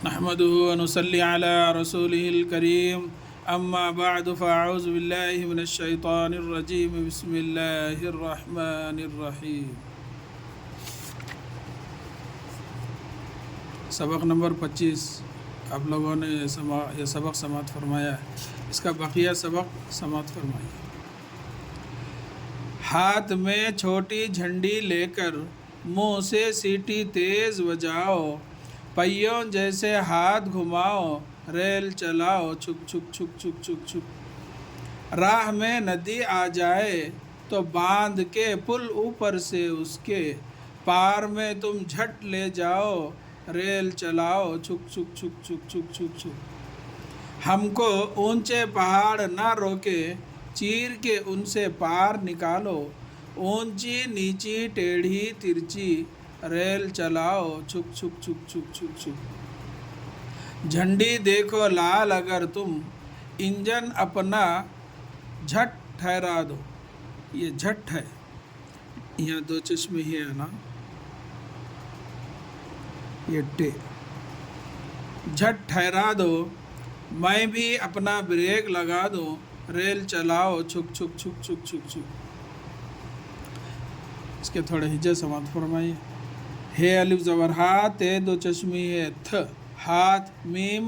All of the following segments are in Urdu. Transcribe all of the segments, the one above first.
نحمده ونصلي على رسوله الكريم أما بعد فأعوذ بالله من الشيطان الرجيم بسم الله الرحمن الرحيم سبق نمبر 25 آپ لوگوں نے یہ سبق سماعت فرمایا ہے، اس کا بقیہ سبق سماعت فرمائیے۔ ہاتھ میں چھوٹی جھنڈی لے کر منہ سے سیٹی تیز بجاؤ، پہیوں جیسے ہاتھ گھماؤ، ریل چلاؤ چھک چھک چھک چھک چھک چھک۔ راہ میں ندی آ جائے تو باندھ کے پل اوپر سے اس کے، پار میں تم جھٹ لے جاؤ، ریل چلاؤ چھک چھک چھک چھک چھک چھک چھک۔ ہم کو اونچے پہاڑ نہ روکے، چیر کے ان سے پار نکالو، اونچی نیچی ٹیڑھی ترچی، ریل چلاؤ چھک چھک چھک چھک چھک چھک۔ جھنڈی دیکھو لال اگر تم، انجن اپنا جھٹ ٹھہرا دو۔ یہ جھٹ ہے، یہاں دو چشمے ہی ہے نا، یہ ٹے۔ جھٹ ٹھہرا دو، میں بھی اپنا بریک لگا دوں، ریل چلاؤ چھک چھک چھک چھک چھک چھک۔ اس کے تھوڑے ہجے سماعت فرمائیے۔ ہے الف زبر ہا، تے دو چشمی ہے تھ، ہاتھ میم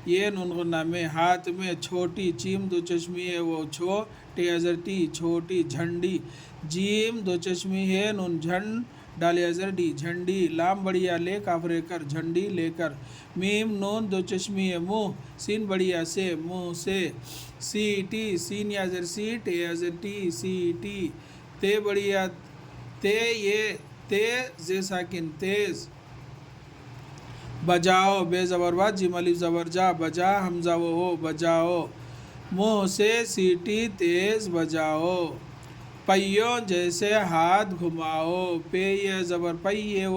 یہ نون غنہ میں، ہاتھ میں چھوٹی چیم دو چشمی ہے وہ چھو، ٹی ازر ٹی چھوٹی، جھنڈی جیم دو چشمی ہے نون جھن ڈالی ازر ڈی جھنڈی، لام بڑیا لے کافرے کر جھنڈی لے کر، میم نون دو چشمی ہے منہ، سین بڑیا سے منہ سے، سی ٹی سین یازر سی ٹی ازر ٹی سی ٹی، تے بڑیا تے یہ تے زے ساکن تیز، بجاؤ بے زبر با جیم الف زبر جا، بجا حمزہ و ہو بجاؤ، منہ سے سیٹی تیز بجاؤ، پہیوں جیسے ہاتھ گھماؤ، پے یہ زبر پئی یہ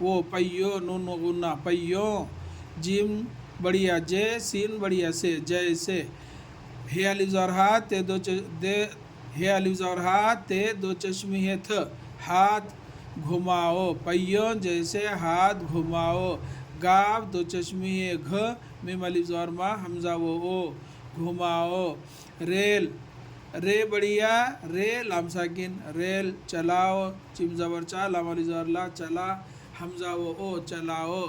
وہ پہیوں نون غنہ پہیوں، جیم بڑیا جے سین بڑیا سے جیسے، ہے الف زبر ہا تے دو ہے الف زبر ہا تے دو چشمی ہے تھ، ہاتھ گھماؤ، پہیوں جیسے ہاتھ گھماؤ، گاو دو چشمی ہے گھ، میم الف زبر ما حمزہ و او گھماؤ، ریل رے بڑیا رے لام ساکن ریل چلاؤ، چیم زبر چا لام الف زبر لا چلا، حمزہ و او چلاؤ،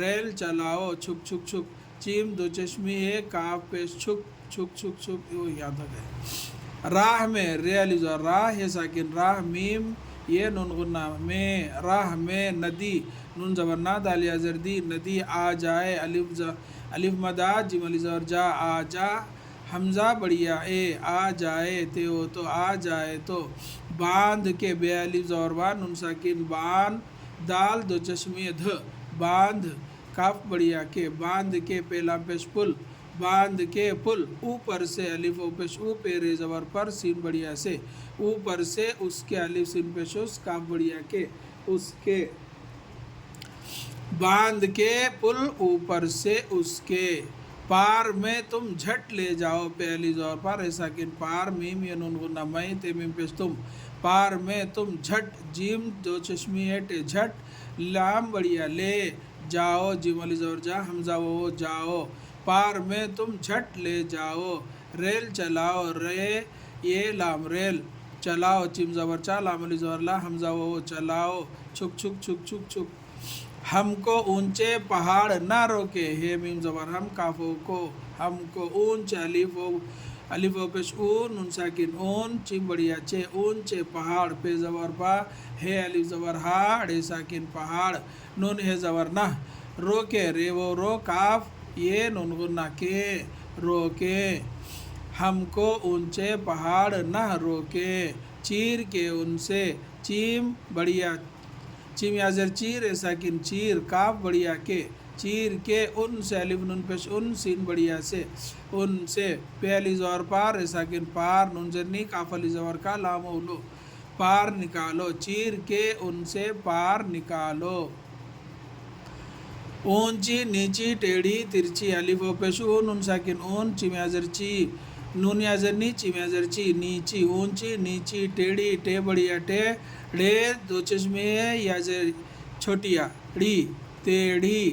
ریل چلاؤ چھک چھک چھک، چیم دو چشمی ہے کاف پیش چھک چھک چھک چھک، وہ یہاں تک ہے۔ راہ میں رے الف زبر راہ ہے ساکن راہ، میم یہ نون غنہ میں، راہ میں ندی نون زبر نا دالی ازر دی، ندی آ جائے الف مدا جیم الف زبر جا آ جا، حمزہ بڑیا اے آ جائے، تے او تو آ جائے تو، باندھ کے بے الف زبر با نون ساکن باندھ، دال دو چشمی دھ، باندھ کاف بڑیا کے، باندھ کے پہلا پیش پل، باندھ کے پل اوپر سے الف او پیش او پیرے زبر پر سین بڑیا سے، اوپر سے اس کے الف سین پیش اس کاف بڑیا کے، اس کے، باندھ کے پل اوپر سے اس کے، پار میں تم جھٹ لے جاؤ، پہلی زبر پر ہے ساکن پار، میم یہ نون غنہ میں تے میم پیش تم، پار میں تم جھٹ، جیم دو چشمی ہے ٹے جھٹ، لام بڑیا لے جاؤ، جیم الف زبر جا حمزہ و جاؤ، پار میں تم جھٹ لے جاؤ، ریل چلاؤ، رے یہ لام ریل چلاؤ، چیم زبر چا لام الف زبر لا حمزہ و چلاؤ چھک چھک چھک چھک چھک۔ ہم کو اونچے پہاڑ نہ روکے، ہے میم زبر ہم کافو کو، ہم کو اونچ الف و پیش اون نون ساکن اون، چیم بڑیا چے اونچے پہاڑ، پہ زبر پا ہے الف زبر ہا ڑے ساکن پہاڑ، نون ہے زبر نہ، روکے رے و رو کاف یہ نون غنہ کے، روکے، ہم کو اونچے پہاڑ نہ روکے، چیر کے ان سے، چیم بڑیا چیم یازر چیر ہے ساکن چیر، کاف بڑیا کے، چیر کے ان سے الف نون پیش ان سین بڑیا سے، ان سے، پہ الف زبر پار ہے ساکن پار، نون زرنی کاف الف زبر کا لام اولو، پار نکالو، چیر کے ان سے پار نکالو، اونچی نیچی ٹیڑھی ترچی، الف و پیش اون نون ساکن اون، چیم یازر چی نون یازر نی چیم یازر چی نیچی، اونچی نیچی ٹیڑھی ٹے بڑیا ٹے، ڑے دو چشمے یازر چھوٹیا ڑی، تیڑھی